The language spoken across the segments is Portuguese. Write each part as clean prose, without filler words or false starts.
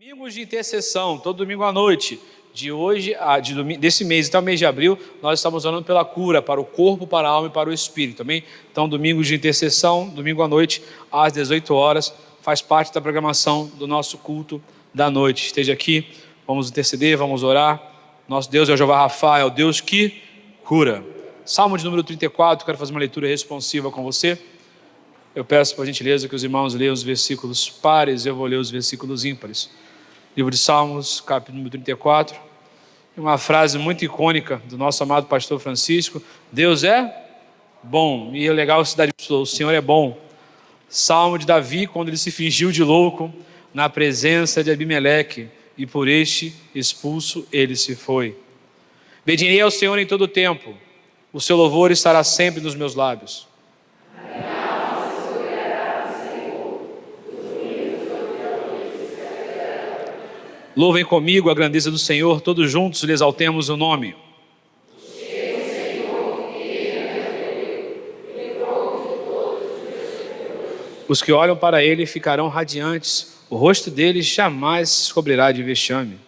Domingos de intercessão, todo domingo à noite, desse mês até o mês de abril, nós estamos orando pela cura, para o corpo, para a alma e para o espírito, amém? Então, domingos de intercessão, domingo à noite, às 18 horas, faz parte da programação do nosso culto da noite. Esteja aqui, vamos interceder, vamos orar. Nosso Deus é o Jeová Rafa, é o Deus que cura. Salmo de número 34, quero fazer uma leitura responsiva com você. Eu peço, por gentileza, que os irmãos leiam os versículos pares, eu vou ler os versículos ímpares. Livro de Salmos, capítulo número 34. Uma frase muito icônica do nosso amado pastor Francisco: Deus é bom. E é legal cidade, o Senhor é bom. Salmo de Davi, quando ele se fingiu de louco na presença de Abimeleque, e por este expulso ele se foi. Bendirei ao Senhor em todo o tempo, o seu louvor estará sempre nos meus lábios. Louvem comigo a grandeza do Senhor, todos juntos lhe exaltemos o nome. Os que olham para ele ficarão radiantes, o rosto deles jamais se cobrirá de vexame.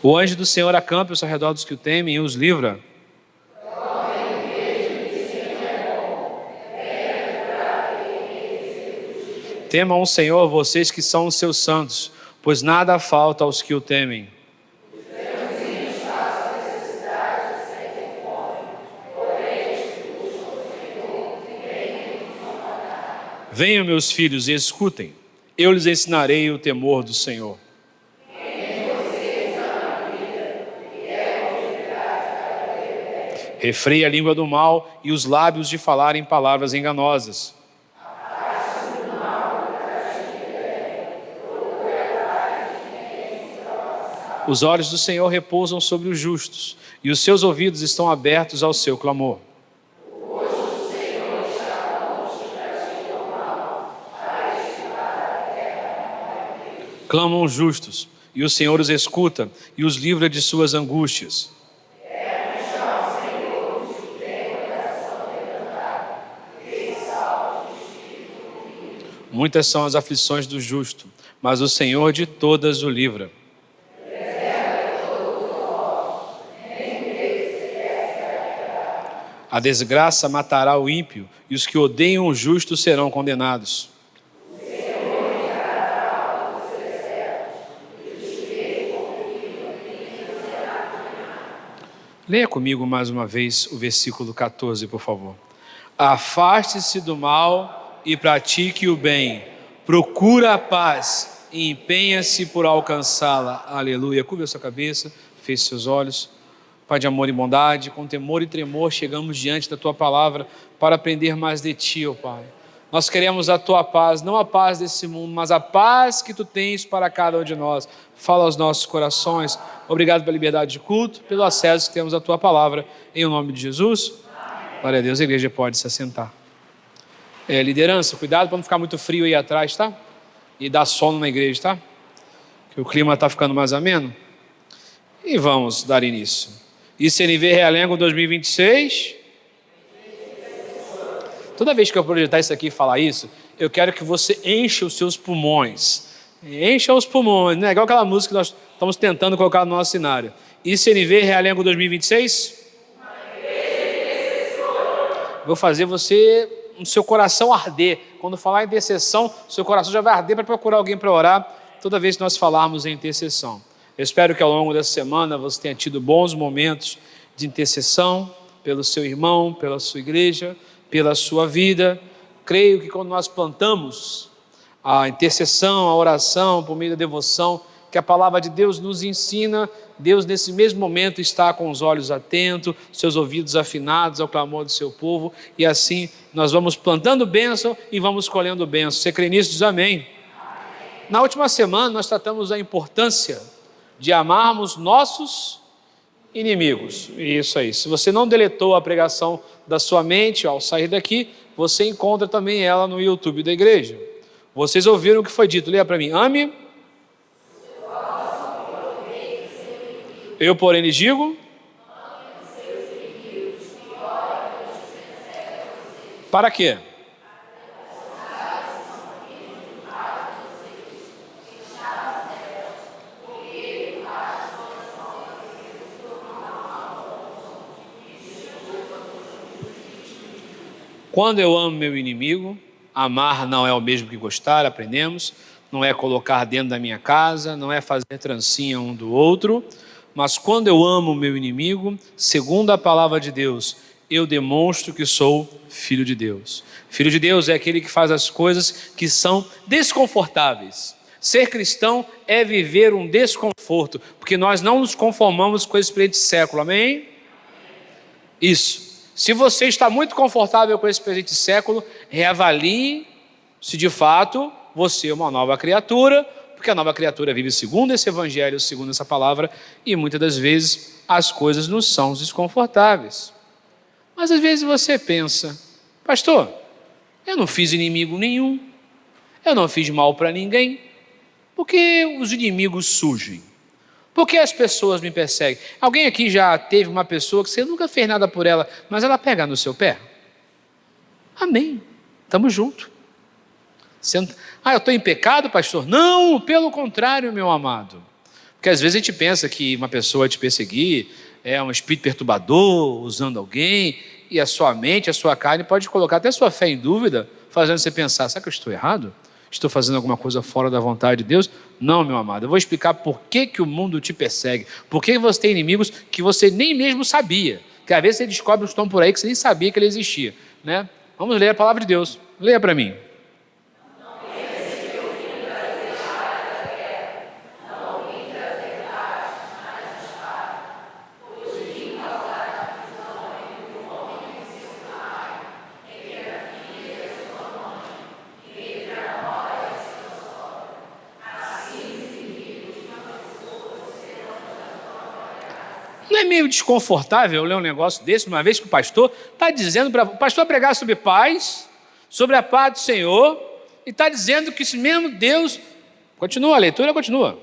O anjo do Senhor acampa ao redor dos que o temem e os livra. Temam o Senhor, vocês que são os seus santos, pois nada falta aos que o temem. Venham, meus filhos, e escutem. Eu lhes ensinarei o temor do Senhor. Refreie a língua do mal e os lábios de falarem palavras enganosas. Os olhos do Senhor repousam sobre os justos, e os seus ouvidos estão abertos ao seu clamor. Clamam os justos, e o Senhor os escuta, e os livra de suas angústias. Muitas são as aflições do justo, mas o Senhor de todas o livra. A desgraça matará o ímpio, e os que odeiam o justo serão condenados. Leia comigo mais uma vez o versículo 14, por favor. Afaste-se do mal e pratique o bem. Procura a paz e empenha-se por alcançá-la. Aleluia. Curva a sua cabeça, feche seus olhos. Pai de amor e bondade, com temor e tremor chegamos diante da Tua palavra para aprender mais de Ti, ó Pai. Nós queremos a Tua paz, não a paz desse mundo, mas a paz que Tu tens para cada um de nós. Fala aos nossos corações. Obrigado pela liberdade de culto, pelo acesso que temos à Tua palavra. Em nome de Jesus. Amém. Glória a Deus, a igreja pode se assentar. Liderança, cuidado para não ficar muito frio aí atrás, tá? E dar sono na igreja, tá? Que o clima está ficando mais ameno. E vamos dar início. ICNV Realengo 2026. Toda vez que eu projetar isso aqui e falar isso, eu quero que você encha os seus pulmões. Encha os pulmões, né? Igual aquela música que nós estamos tentando colocar no nosso cenário. ICNV Realengo 2026. Vou fazer você, o seu coração arder. Quando falar em intercessão, seu coração já vai arder para procurar alguém para orar toda vez que nós falarmos em intercessão. Eu espero que ao longo dessa semana você tenha tido bons momentos de intercessão pelo seu irmão, pela sua igreja, pela sua vida. Creio que quando nós plantamos a intercessão, a oração, por meio da devoção, que a palavra de Deus nos ensina, Deus nesse mesmo momento está com os olhos atentos, seus ouvidos afinados ao clamor do seu povo, e assim nós vamos plantando bênção e vamos colhendo bênção. Você crê nisso? Diz amém. Na última semana nós tratamos da importância de amarmos nossos inimigos. Isso aí. Se você não deletou a pregação da sua mente ao sair daqui, você encontra também ela no YouTube da igreja. Vocês ouviram o que foi dito? Leia para mim. Ame. Eu, porém, lhes digo. Para quê? Quando eu amo meu inimigo, amar não é o mesmo que gostar, aprendemos. Não é colocar dentro da minha casa, não é fazer trancinha um do outro. Mas quando eu amo meu inimigo, segundo a palavra de Deus, eu demonstro que sou filho de Deus. Filho de Deus é aquele que faz as coisas que são desconfortáveis. Ser cristão é viver um desconforto, porque nós não nos conformamos com esse presente século, amém? Isso. Se você está muito confortável com esse presente século, reavalie se de fato você é uma nova criatura, porque a nova criatura vive segundo esse evangelho, segundo essa palavra, e muitas das vezes as coisas não são desconfortáveis. Mas às vezes você pensa, pastor, eu não fiz inimigo nenhum, eu não fiz mal para ninguém, por que os inimigos surgem? Por que as pessoas me perseguem? Alguém aqui já teve uma pessoa que você nunca fez nada por ela, mas ela pega no seu pé? Amém, estamos juntos. Eu estou em pecado, pastor? Não, pelo contrário, meu amado. Porque às vezes a gente pensa que uma pessoa te perseguir é um espírito perturbador, usando alguém, e a sua mente, a sua carne pode colocar até a sua fé em dúvida, fazendo você pensar, será que eu estou errado? Estou fazendo alguma coisa fora da vontade de Deus? Não, meu amado, eu vou explicar por que o mundo te persegue, por que você tem inimigos que você nem mesmo sabia, que às vezes você descobre que estão por aí que você nem sabia que ele existia, né? Vamos ler a palavra de Deus, leia para mim. Não é meio desconfortável ler um negócio desse, uma vez que o pastor está dizendo para o pastor pregar sobre paz, sobre a paz do Senhor, e está dizendo que esse mesmo Deus, continua a leitura, continua.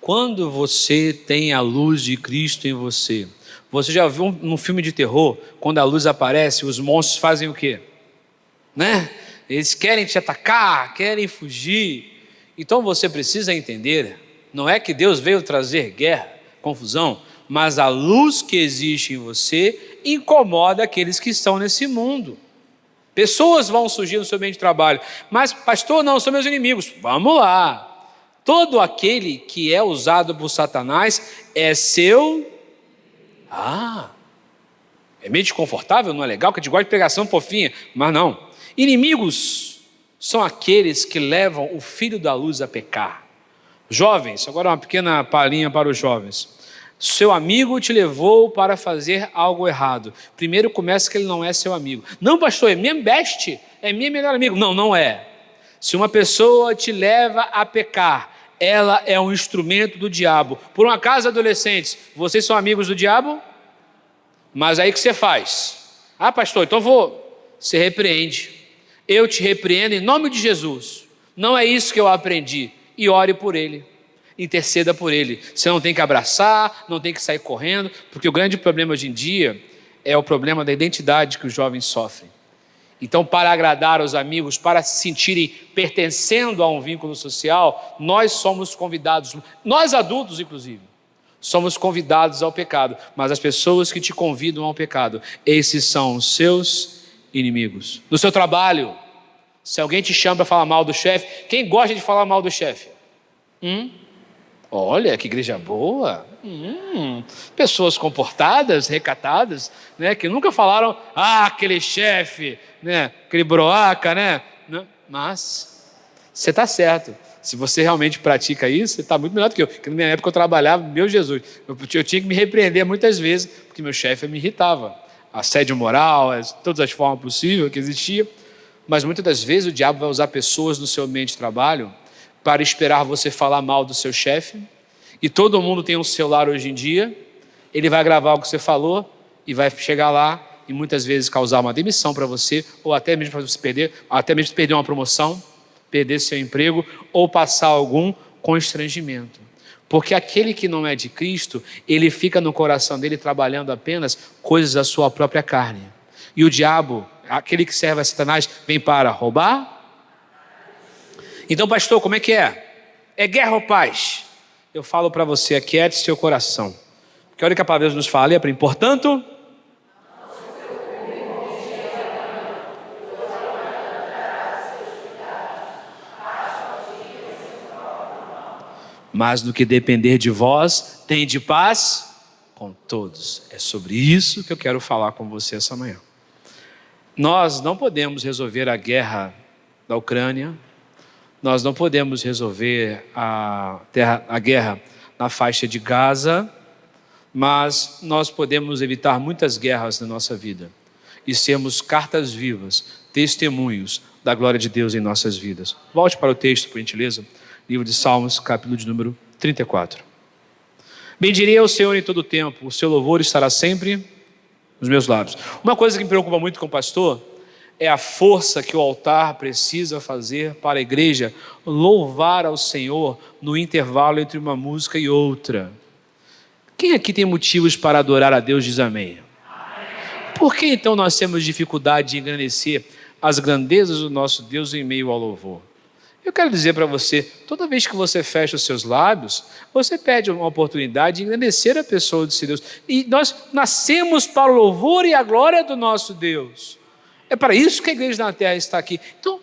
Quando você tem a luz de Cristo em você, você já viu num filme de terror, quando a luz aparece, os monstros fazem o quê? Né? Eles querem te atacar, querem fugir. Então você precisa entender, não é que Deus veio trazer guerra, confusão, mas a luz que existe em você incomoda aqueles que estão nesse mundo. Pessoas vão surgir no seu ambiente de trabalho, mas pastor, não, são meus inimigos. Vamos lá. Todo aquele que é usado por Satanás é seu... é meio desconfortável, não é legal? Que a gente gosta de pregação fofinha, mas não. Inimigos são aqueles que levam o filho da luz a pecar. Jovens, agora uma pequena palhinha para os jovens. Seu amigo te levou para fazer algo errado. Primeiro começa que ele não é seu amigo. Não, pastor, é minha best, é minha melhor amigo. Não, não é. Se uma pessoa te leva a pecar, ela é um instrumento do diabo. Por um acaso, adolescentes, vocês são amigos do diabo? Mas aí o que você faz? Pastor, então você repreende. Eu te repreendo em nome de Jesus. Não é isso que eu aprendi. E ore por ele. Interceda por ele. Você não tem que abraçar, não tem que sair correndo, porque o grande problema hoje em dia é o problema da identidade que os jovens sofrem. Então, para agradar os amigos, para se sentirem pertencendo a um vínculo social, nós somos convidados, nós adultos inclusive, somos convidados ao pecado, mas as pessoas que te convidam ao pecado, esses são os seus inimigos. No seu trabalho, se alguém te chama para falar mal do chefe, quem gosta de falar mal do chefe? Olha, que igreja boa. Pessoas comportadas, recatadas, né, que nunca falaram, aquele chefe, né, aquele broaca, né? Mas você está certo. Se você realmente pratica isso, você está muito melhor do que eu. Porque na minha época eu trabalhava, meu Jesus, eu tinha que me repreender muitas vezes, porque meu chefe me irritava. Assédio moral, todas as formas possíveis que existia. Mas muitas das vezes o diabo vai usar pessoas no seu ambiente de trabalho para esperar você falar mal do seu chefe. E todo mundo tem um celular hoje em dia. Ele vai gravar o que você falou e vai chegar lá e muitas vezes causar uma demissão para você, ou até mesmo para você perder, até mesmo perder uma promoção, perder seu emprego, ou passar algum constrangimento. Porque aquele que não é de Cristo, ele fica no coração dele trabalhando apenas coisas da sua própria carne. E o diabo, aquele que serve a Satanás, vem para roubar. Então, pastor, como é que é? É guerra ou paz? Eu falo para você, aquiete seu coração. Porque olha que a palavra de Deus nos fala, e portanto... Mas no que depender de vós, tende paz com todos. É sobre isso que eu quero falar com você essa manhã. Nós não podemos resolver a guerra da Ucrânia, nós não podemos resolver a guerra na faixa de Gaza, mas nós podemos evitar muitas guerras na nossa vida e sermos cartas vivas, testemunhos da glória de Deus em nossas vidas. Volte para o texto, por gentileza. Livro de Salmos, capítulo de número 34. Bendirei ao Senhor em todo o tempo, o seu louvor estará sempre nos meus lábios. Uma coisa que me preocupa muito com o pastor é a força que o altar precisa fazer para a igreja louvar ao Senhor no intervalo entre uma música e outra. Quem aqui tem motivos para adorar a Deus, diz amém. Por que então nós temos dificuldade de engrandecer as grandezas do nosso Deus em meio ao louvor? Eu quero dizer para você, toda vez que você fecha os seus lábios, você perde uma oportunidade de engrandecer a pessoa desse Deus. E nós nascemos para o louvor e a glória do nosso Deus. É para isso que a igreja na terra está aqui. Então,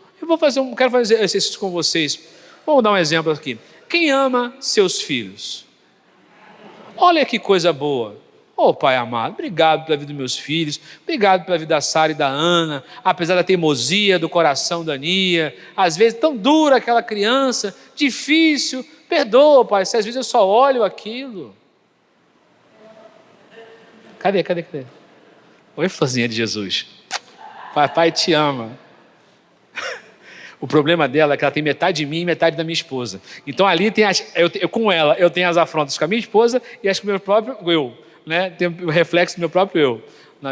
quero fazer exercício com vocês. Vamos dar um exemplo aqui. Quem ama seus filhos? Olha que coisa boa. Pai amado, obrigado pela vida dos meus filhos, obrigado pela vida da Sara e da Ana, apesar da teimosia do coração da Nia, às vezes tão dura aquela criança, difícil, perdoa, Pai, se às vezes eu só olho aquilo. Cadê? Oi, florzinha de Jesus. Papai te ama. O problema dela é que ela tem metade de mim e metade da minha esposa. Então ali tem com ela, eu tenho as afrontas com a minha esposa e as com o meu próprio eu. Né? Tem o reflexo do meu próprio eu,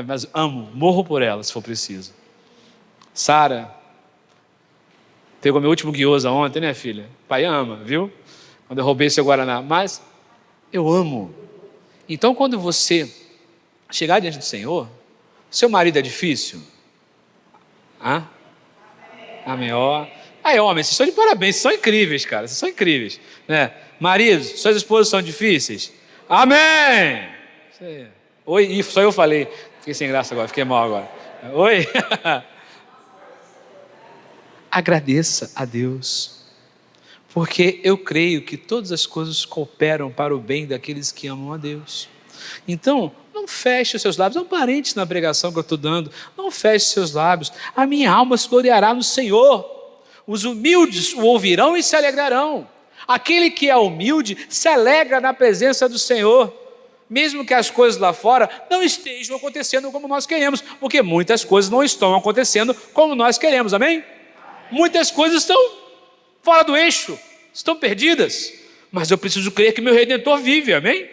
mas amo, morro por ela se for preciso. Sara pegou meu último guiosa ontem, né, filha? Pai ama, viu? Quando eu roubei seu Guaraná, mas eu amo. Então quando você chegar diante do Senhor, seu marido é difícil? Amém. Aí, homens, vocês estão de parabéns, vocês são incríveis, cara, vocês são incríveis, né? Maridos, suas esposas são difíceis? Amém! Oi, só eu falei. Fiquei sem graça agora, fiquei mal agora. Oi? Agradeça a Deus, porque eu creio que todas as coisas cooperam para o bem daqueles que amam a Deus. Então, não feche os seus lábios, não parente na pregação que eu estou dando, não feche os seus lábios. A minha alma se gloriará no Senhor, os humildes o ouvirão e se alegrarão. Aquele que é humilde se alegra na presença do Senhor. Mesmo que as coisas lá fora não estejam acontecendo como nós queremos, porque muitas coisas não estão acontecendo como nós queremos, amém? Muitas coisas estão fora do eixo, estão perdidas, mas eu preciso crer que meu Redentor vive, amém?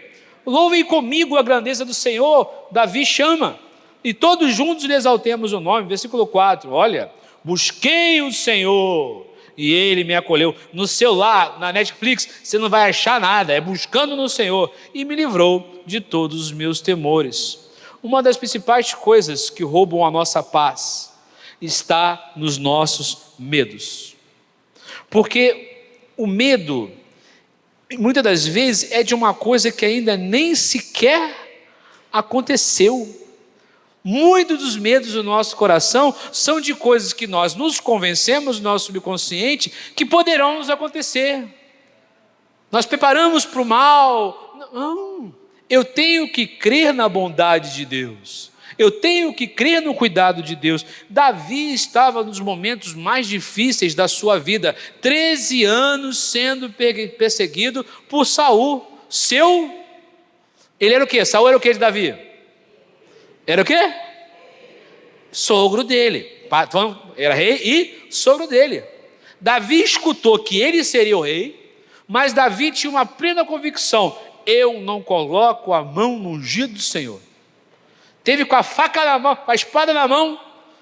Louvem comigo a grandeza do Senhor, Davi chama, e todos juntos lhe exaltemos o nome, versículo 4, olha, busquei o Senhor, e Ele me acolheu. No celular, na Netflix, você não vai achar nada, é buscando no Senhor, e me livrou de todos os meus temores. Uma das principais coisas que roubam a nossa paz está nos nossos medos, porque o medo, muitas das vezes, é de uma coisa que ainda nem sequer aconteceu. Muitos dos medos do nosso coração são de coisas que nós nos convencemos no nosso subconsciente que poderão nos acontecer. Nós preparamos para o mal. Não, eu tenho que crer na bondade de Deus. Eu tenho que crer no cuidado de Deus. Davi estava nos momentos mais difíceis da sua vida, 13 anos sendo perseguido por Saul. Ele era o quê? Saul era o quê de Davi? Era o quê? Sogro dele. Era rei e sogro dele. Davi escutou que ele seria o rei, mas Davi tinha uma plena convicção: eu não coloco a mão no ungido do Senhor. Teve com a faca na mão, com a espada na mão,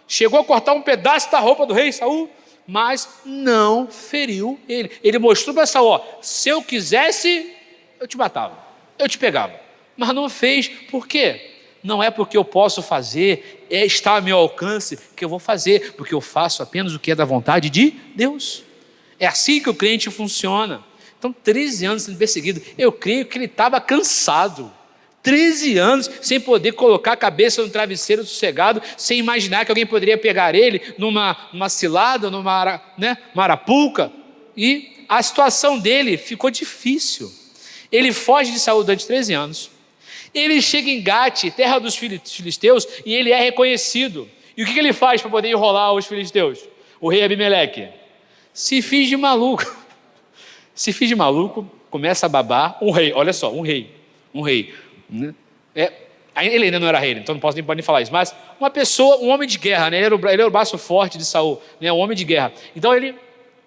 chegou a cortar um pedaço da roupa do rei Saul, mas não feriu ele. Ele mostrou para Saul: se eu quisesse, eu te matava, eu te pegava. Mas não fez. Por quê? Não é porque eu posso fazer, está ao meu alcance que eu vou fazer, porque eu faço apenas o que é da vontade de Deus. É assim que o crente funciona. Então, 13 anos sendo perseguido, eu creio que ele estava cansado. 13 anos sem poder colocar a cabeça no travesseiro sossegado, sem imaginar que alguém poderia pegar ele numa cilada, numa arapuca. E a situação dele ficou difícil. Ele foge de Saul durante 13 anos. Ele chega em Gate, terra dos filisteus, e ele é reconhecido. E o que ele faz para poder enrolar os filisteus? O rei Abimeleque se finge maluco. Se finge maluco, começa a babar. Um rei, olha só, um rei. Ele ainda não era rei, então não posso nem falar isso. Mas uma pessoa, um homem de guerra, né? Ele era o braço forte de Saul, né? Um homem de guerra. Então ele,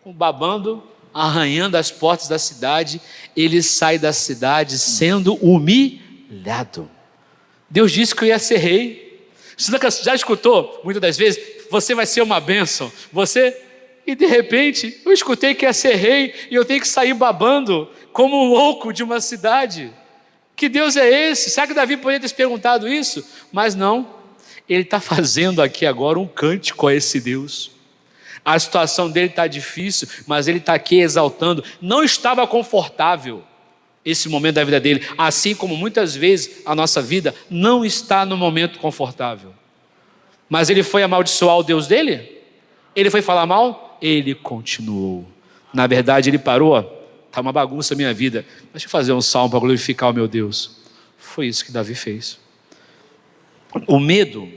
babando, arranhando as portas da cidade, ele sai da cidade sendo humilhado. Deus disse que eu ia ser rei. Você já escutou muitas das vezes: você vai ser uma bênção, e de repente eu escutei que ia ser rei e eu tenho que sair babando como um louco de uma cidade. Que Deus é esse? Será que Davi poderia ter se perguntado isso? Mas não, ele está fazendo aqui agora um cântico a esse Deus. A situação dele está difícil, mas ele está aqui exaltando. Não estava confortável esse momento da vida dele, assim como muitas vezes a nossa vida não está no momento confortável. Mas ele foi amaldiçoar o Deus dele? Ele foi falar mal? Ele continuou. Na verdade ele parou: está uma bagunça a minha vida, deixa eu fazer um salmo para glorificar o meu Deus. Foi isso que Davi fez. O medo,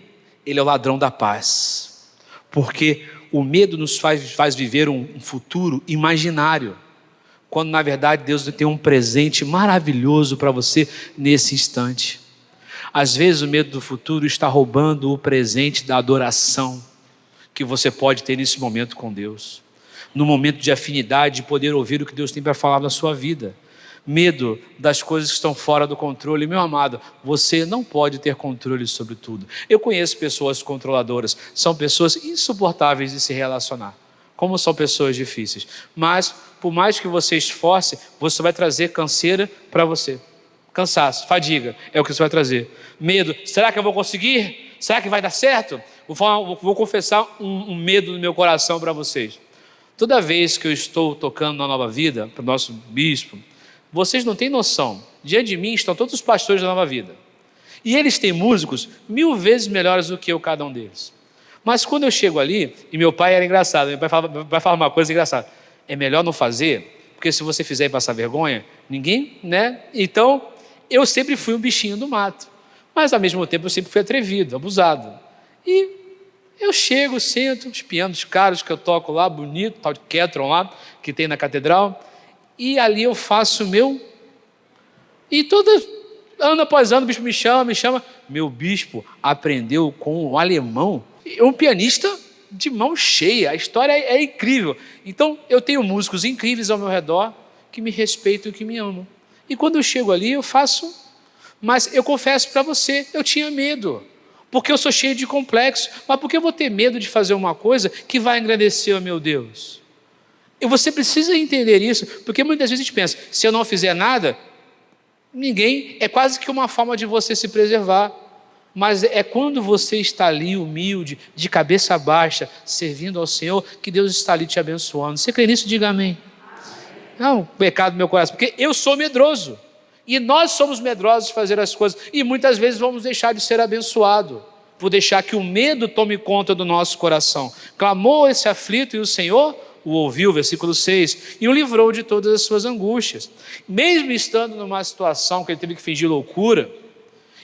ele é o ladrão da paz, porque o medo nos faz viver um futuro imaginário, quando na verdade Deus tem um presente maravilhoso para você nesse instante. Às vezes o medo do futuro está roubando o presente da adoração que você pode ter nesse momento com Deus, no momento de afinidade, de poder ouvir o que Deus tem para falar na sua vida. Medo das coisas que estão fora do controle. Meu amado, você não pode ter controle sobre tudo. Eu conheço pessoas controladoras, são pessoas insuportáveis de se relacionar, como são pessoas difíceis. Mas, por mais que você esforce, você vai trazer canseira para você. Cansaço, fadiga, é o que você vai trazer. Medo, será que eu vou conseguir? Será que vai dar certo? Vou confessar um medo no meu coração para vocês. Toda vez que eu estou tocando na Nova Vida, para o nosso bispo, vocês não têm noção, diante de mim estão todos os pastores da Nova Vida. E eles têm músicos 1000 vezes melhores do que eu, cada um deles. Mas quando eu chego ali, e meu pai era engraçado, meu pai fala uma coisa engraçada: é melhor não fazer, porque se você fizer e passar vergonha, ninguém, né? Então, eu sempre fui um bichinho do mato, mas ao mesmo tempo eu sempre fui atrevido, abusado. E eu chego, sento, os pianos caros que eu toco lá, bonito, tal de Ketron lá, que tem na catedral, e ali eu faço o meu, e ano após ano o bispo me chama, meu bispo aprendeu com um alemão, um pianista de mão cheia, a história é incrível. Então eu tenho músicos incríveis ao meu redor, que me respeitam e que me amam, e quando eu chego ali eu faço, mas eu confesso para você, eu tinha medo, porque eu sou cheio de complexo. Mas por que eu vou ter medo de fazer uma coisa que vai engrandecer o meu Deus? E você precisa entender isso, porque muitas vezes a gente pensa: se eu não fizer nada, ninguém, é quase que uma forma de você se preservar. Mas é quando você está ali humilde, de cabeça baixa, servindo ao Senhor, que Deus está ali te abençoando. Você crê nisso? Diga amém. Não, um pecado no meu coração, porque eu sou medroso. E nós somos medrosos de fazer as coisas, e muitas vezes vamos deixar de ser abençoados, por deixar que o medo tome conta do nosso coração. Clamou esse aflito e o Senhor o ouviu, versículo 6, e o livrou de todas as suas angústias. Mesmo estando numa situação que ele teve que fingir loucura,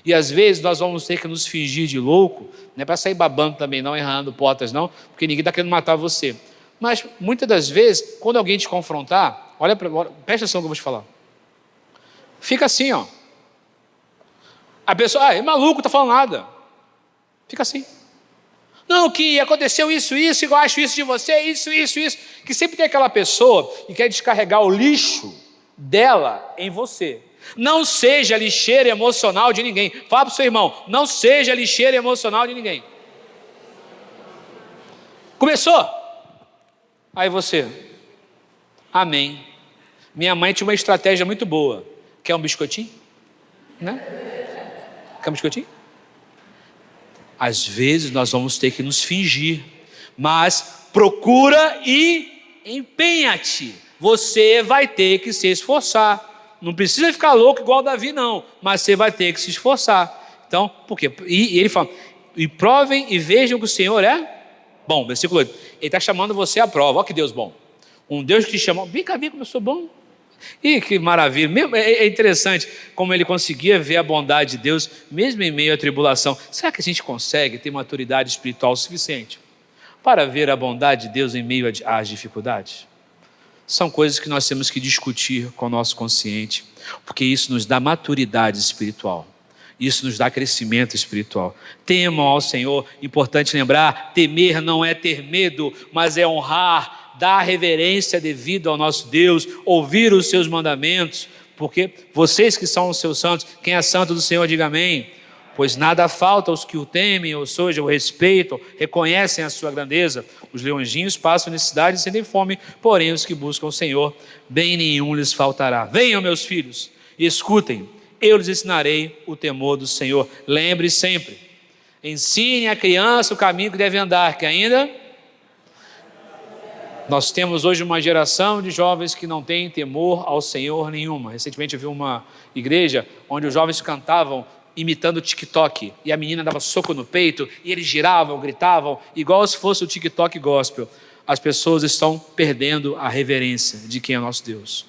e às vezes nós vamos ter que nos fingir de louco, não é para sair babando também não, errando portas não, porque ninguém está querendo matar você. Mas muitas das vezes, quando alguém te confrontar, presta atenção no que eu vou te falar. Fica assim, ó. A pessoa, é maluco, não está falando nada. Fica assim. Não, que aconteceu isso, eu acho isso de você, isso. Que sempre tem aquela pessoa que quer descarregar o lixo dela em você. Não seja lixeira emocional de ninguém. Fala para o seu irmão, não seja lixeira emocional de ninguém. Começou? Aí você, amém. Minha mãe tinha uma estratégia muito boa. Quer um biscoitinho? Né? Quer um biscoitinho? Às vezes nós vamos ter que nos fingir, mas procura e empenha-te. Você vai ter que se esforçar. Não precisa ficar louco igual Davi, não, mas você vai ter que se esforçar. Então, por quê? E ele fala, e provem e vejam que o Senhor é bom. Versículo 8. Ele está chamando você à prova. Olha que Deus bom. Um Deus que te chamou, vem cá, como eu sou bom. E que maravilha, é interessante como ele conseguia ver a bondade de Deus, mesmo em meio à tribulação. Será que a gente consegue ter maturidade espiritual suficiente para ver a bondade de Deus em meio às dificuldades? São coisas que nós temos que discutir com o nosso consciente, porque isso nos dá maturidade espiritual, isso nos dá crescimento espiritual. Temam ao Senhor, importante lembrar, temer não é ter medo, mas é honrar, dar reverência devida ao nosso Deus, ouvir os seus mandamentos, porque vocês que são os seus santos, quem é santo do Senhor, diga amém. Pois nada falta aos que o temem, ou seja, o respeitam, reconhecem a sua grandeza. Os leõezinhos passam necessidade e sentem fome, porém os que buscam o Senhor, bem nenhum lhes faltará. Venham, meus filhos, e escutem, eu lhes ensinarei o temor do Senhor. Lembre sempre, ensine a criança o caminho que deve andar, que ainda... Nós temos hoje uma geração de jovens que não têm temor ao Senhor nenhuma. Recentemente eu vi uma igreja onde os jovens cantavam imitando o TikTok, e a menina dava soco no peito, e eles giravam, gritavam, igual se fosse o TikTok gospel. As pessoas estão perdendo a reverência de quem é nosso Deus.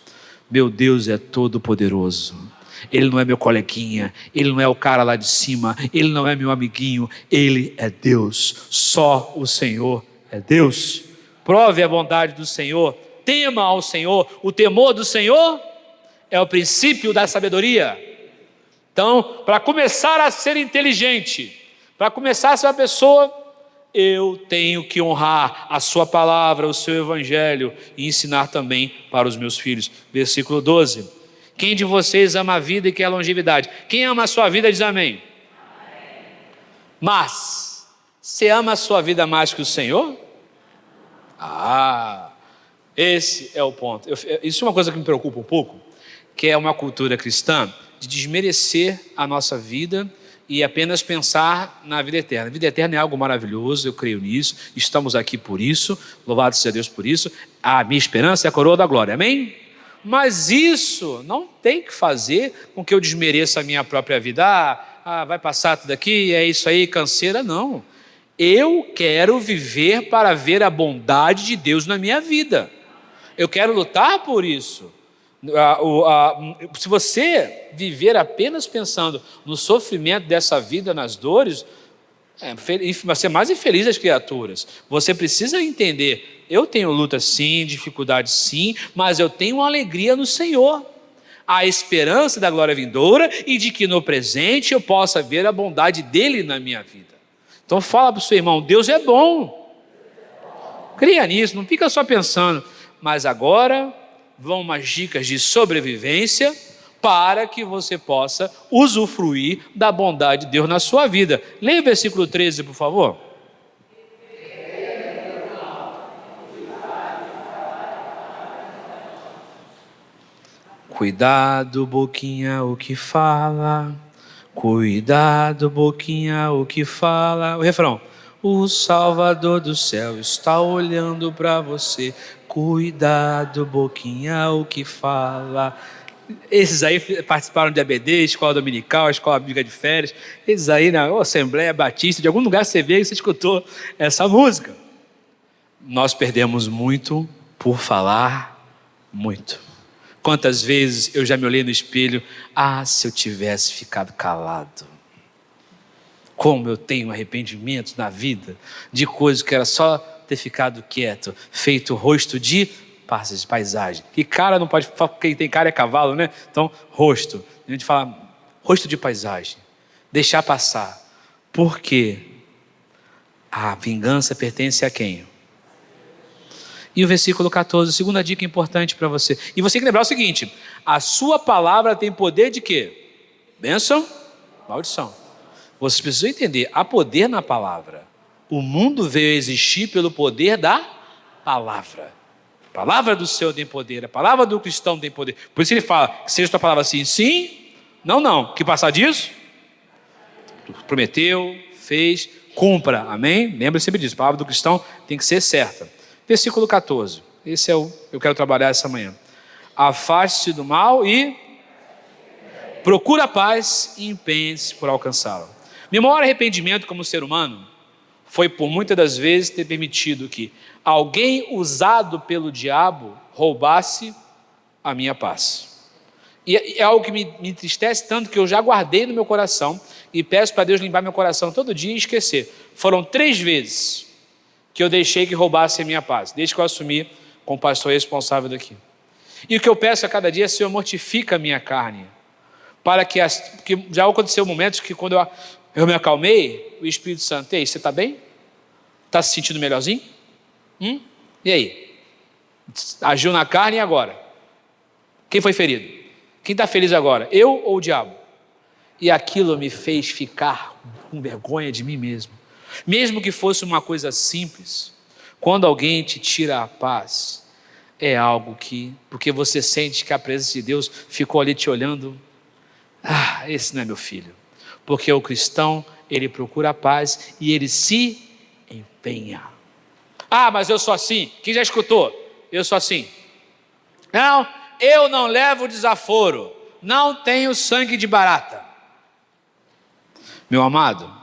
Meu Deus é todo poderoso. Ele não é meu coleguinha, ele não é o cara lá de cima, ele não é meu amiguinho, ele é Deus. Só o Senhor é Deus. Prove a bondade do Senhor, tema ao Senhor. O temor do Senhor é o princípio da sabedoria. Então, para começar a ser inteligente, para começar a ser uma pessoa, eu tenho que honrar a sua palavra, o seu evangelho, e ensinar também para os meus filhos. Versículo 12. Quem de vocês ama a vida e quer a longevidade? Quem ama a sua vida diz amém. Amém. Mas, você ama a sua vida mais que o Senhor? Esse é o ponto. Isso é uma coisa que me preocupa um pouco, que é uma cultura cristã de desmerecer a nossa vida e apenas pensar na vida eterna. A vida eterna é algo maravilhoso, eu creio nisso, estamos aqui por isso, louvado seja Deus por isso. A minha esperança é a coroa da glória, amém? Mas isso não tem que fazer com que eu desmereça a minha própria vida. Vai passar tudo aqui, é isso aí, canseira, não. Eu quero viver para ver a bondade de Deus na minha vida. Eu quero lutar por isso. Se você viver apenas pensando no sofrimento dessa vida, nas dores, vai ser mais infeliz das criaturas. Você precisa entender, eu tenho luta sim, dificuldade sim, mas eu tenho uma alegria no Senhor. A esperança da glória vindoura e de que no presente eu possa ver a bondade dEle na minha vida. Então fala para o seu irmão, Deus é bom. Cria nisso, não fica só pensando. Mas agora vão umas dicas de sobrevivência para que você possa usufruir da bondade de Deus na sua vida. Leia o versículo 13, por favor. Cuidado, boquinha, o que fala. Cuidado, boquinha, o que fala. O refrão. O Salvador do céu está olhando para você. Cuidado, boquinha, o que fala. Esses aí participaram de ABD, Escola Dominical, Escola Bíblica de Férias. Esses aí na Assembleia Batista, de algum lugar você veio e você escutou essa música. Nós perdemos muito por falar muito. Quantas vezes eu já me olhei no espelho, se eu tivesse ficado calado. Como eu tenho arrependimento na vida de coisas que era só ter ficado quieto, feito rosto de paisagem. Que cara não pode falar, quem tem cara é cavalo, né? Então, rosto. A gente fala rosto de paisagem. Deixar passar. Por quê? A vingança pertence a quem? E o versículo 14, segunda dica importante para você. E você tem que lembrar o seguinte: a sua palavra tem poder de quê? Bênção, maldição. Vocês precisam entender, há poder na palavra. O mundo veio a existir pelo poder da palavra. A palavra do Senhor tem poder, a palavra do cristão tem poder. Por isso ele fala, que seja a tua palavra sim, sim, não, não. Que passar disso? Prometeu, fez, cumpra, amém? Lembre sempre disso, a palavra do cristão tem que ser certa. Versículo 14, esse é o que eu quero trabalhar essa manhã. Afaste-se do mal e procura a paz e empenhe-se por alcançá-la. Meu maior arrependimento como ser humano foi por muitas das vezes ter permitido que alguém usado pelo diabo roubasse a minha paz. E é algo que me entristece tanto que eu já guardei no meu coração e peço para Deus limpar meu coração todo dia e esquecer. Foram 3 vezes que eu deixei que roubasse a minha paz, desde que eu assumi como pastor responsável daqui. E o que eu peço a cada dia é: Senhor, mortifica a minha carne, para que porque já aconteceu momentos que quando eu me acalmei, o Espírito Santo: ei, você está bem? Está se sentindo melhorzinho? E aí? Agiu na carne e agora? Quem foi ferido? Quem está feliz agora? Eu ou o diabo? E aquilo me fez ficar com vergonha de mim mesmo. Mesmo que fosse uma coisa simples, quando alguém te tira a paz, é algo que, porque você sente que a presença de Deus ficou ali te olhando, esse não é meu filho. Porque o cristão, ele procura a paz e ele se empenha. Mas eu sou assim. Quem já escutou? Eu sou assim. Não, eu não levo desaforo. Não tenho sangue de barata. Meu amado,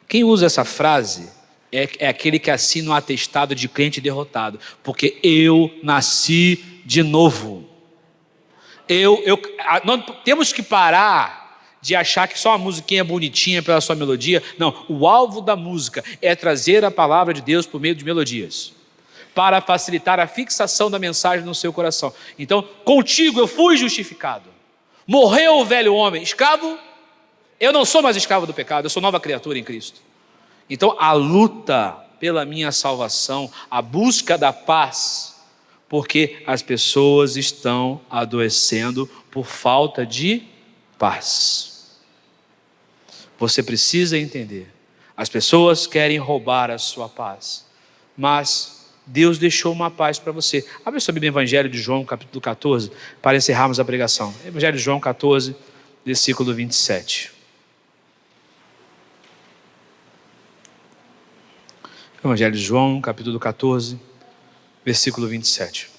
quem usa essa frase é aquele que assina um atestado de crente derrotado. Porque eu nasci de novo. Nós temos que parar de achar que só a musiquinha é bonitinha pela sua melodia. Não, o alvo da música é trazer a palavra de Deus por meio de melodias, para facilitar a fixação da mensagem no seu coração. Então, contigo eu fui justificado. Morreu o velho homem, escravo. Eu não sou mais escravo do pecado, eu sou nova criatura em Cristo. Então, a luta pela minha salvação, a busca da paz, porque as pessoas estão adoecendo por falta de paz. Você precisa entender, as pessoas querem roubar a sua paz, mas Deus deixou uma paz para você. Abre sua Bíblia, Evangelho de João, capítulo 14, para encerrarmos a pregação. Evangelho de João 14, versículo 27. Evangelho de João, capítulo 14, versículo 27.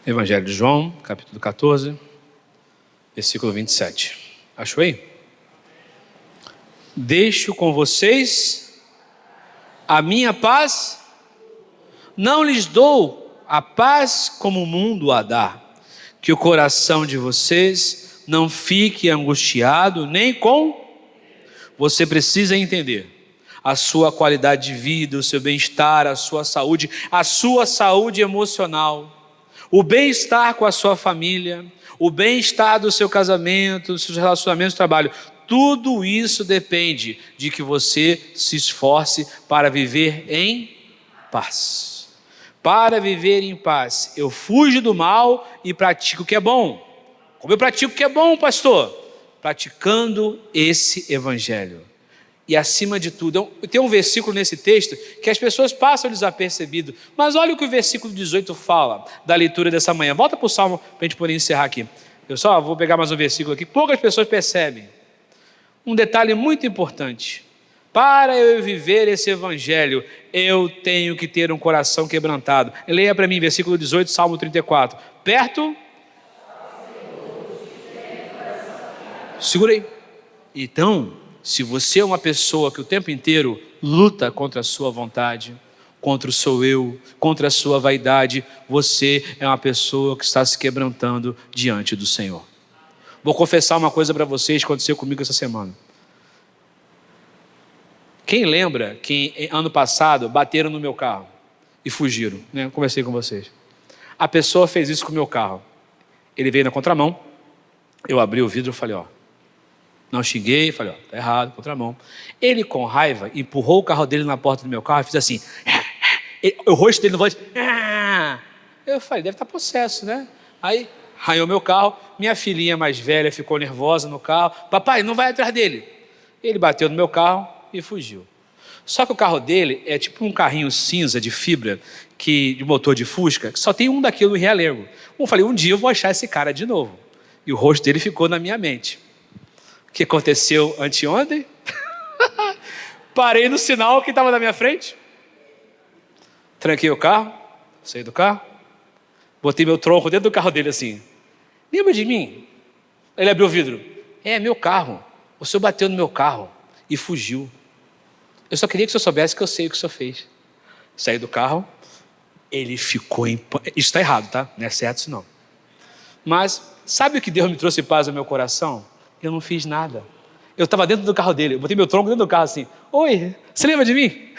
Evangelho de João, capítulo 14, versículo 27. Achou aí? Deixo com vocês a minha paz, não lhes dou a paz como o mundo a dá. Que o coração de vocês não fique angustiado nem com... Você precisa entender a sua qualidade de vida, o seu bem-estar, a sua saúde emocional, o bem-estar com a sua família, o bem-estar do seu casamento, dos seus relacionamentos de trabalho. Tudo isso depende de que você se esforce para viver em paz. Para viver em paz, eu fujo do mal e pratico o que é bom. Como eu pratico o que é bom, pastor? Praticando esse evangelho. E acima de tudo, tem um versículo nesse texto que as pessoas passam desapercebido. Mas olha o que o versículo 18 fala da leitura dessa manhã. Volta para o Salmo para a gente poder encerrar aqui. Eu só vou pegar mais um versículo aqui. Poucas pessoas percebem. Um detalhe muito importante. Para eu viver esse evangelho, eu tenho que ter um coração quebrantado. Leia para mim, versículo 18, Salmo 34. Perto. Segura aí. Então, se você é uma pessoa que o tempo inteiro luta contra a sua vontade, contra o seu eu, contra a sua vaidade, você é uma pessoa que está se quebrantando diante do Senhor. Vou confessar uma coisa para vocês que aconteceu comigo essa semana. Quem lembra que ano passado bateram no meu carro e fugiram? Conversei com vocês. A pessoa fez isso com o meu carro. Ele veio na contramão, eu abri o vidro e falei, ó, não xinguei, falei, ó, tá errado, contramão. Ele, com raiva, empurrou o carro dele na porta do meu carro e fez assim, o rosto dele no voz, eu falei, deve estar possesso, né? Aí, arranhou meu carro, minha filhinha mais velha ficou nervosa no carro, papai, não vai atrás dele. Ele bateu no meu carro e fugiu. Só que o carro dele é tipo um carrinho cinza de fibra, de motor de Fusca, que só tem um daquilo em Realengo. Eu falei, um dia eu vou achar esse cara de novo. E o rosto dele ficou na minha mente. O que aconteceu anteontem? Parei no sinal que estava na minha frente. Tranquei o carro, saí do carro, botei meu tronco dentro do carro dele assim. Lembra de mim? Ele abriu o vidro. É meu carro. O senhor bateu no meu carro e fugiu. Eu só queria que o senhor soubesse que eu sei o que o senhor fez. Saí do carro, ele ficou em... Isso está errado, tá? Não é certo isso não. Mas sabe o que Deus me trouxe paz ao meu coração? Eu não fiz nada. Eu estava dentro do carro dele, eu botei meu tronco dentro do carro assim. Oi, você lembra de mim?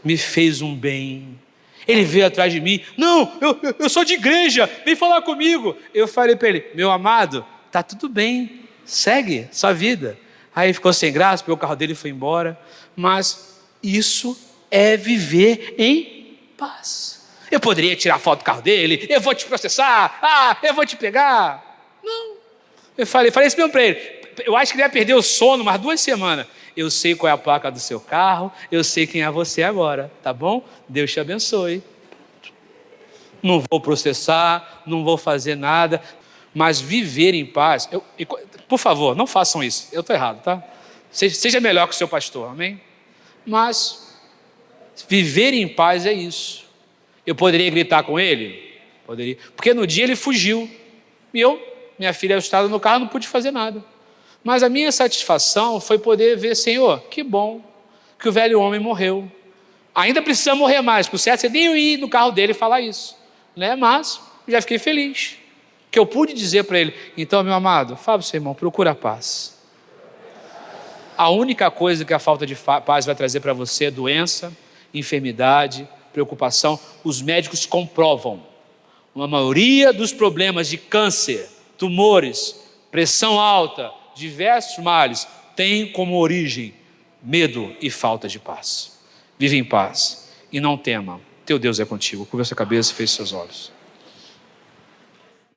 Me fez um bem. Ele veio atrás de mim. Não, eu sou de igreja, vem falar comigo. Eu falei para ele, meu amado, tá tudo bem, segue sua vida. Aí ele ficou sem graça, pegou o carro dele e foi embora. Mas isso é viver em paz. Eu poderia tirar foto do carro dele, eu vou te processar, eu vou te pegar. Não. Eu falei isso mesmo para ele. Eu acho que ele ia perder o sono umas 2 semanas. Eu sei qual é a placa do seu carro, eu sei quem é você agora, tá bom? Deus te abençoe. Não vou processar, não vou fazer nada, mas viver em paz. Por favor, não façam isso, eu estou errado, tá? Seja melhor que o seu pastor, amém? Mas viver em paz é isso. Eu poderia gritar com ele? Poderia, porque no dia ele fugiu, e minha filha assustada no carro, não pude fazer nada. Mas a minha satisfação foi poder ver, Senhor, que bom que o velho homem morreu. Ainda precisa morrer mais, porque o certo é nem eu ir no carro dele e falar isso, né? Mas já fiquei feliz, que eu pude dizer para ele, então, meu amado, fala para o seu irmão, procura a paz. A única coisa que a falta de paz vai trazer para você é doença, enfermidade, preocupação. Os médicos comprovam, a maioria dos problemas de câncer, tumores, pressão alta, diversos males, tem como origem medo e falta de paz. Vive em paz e não tema, teu Deus é contigo. Curva sua cabeça e feche seus olhos.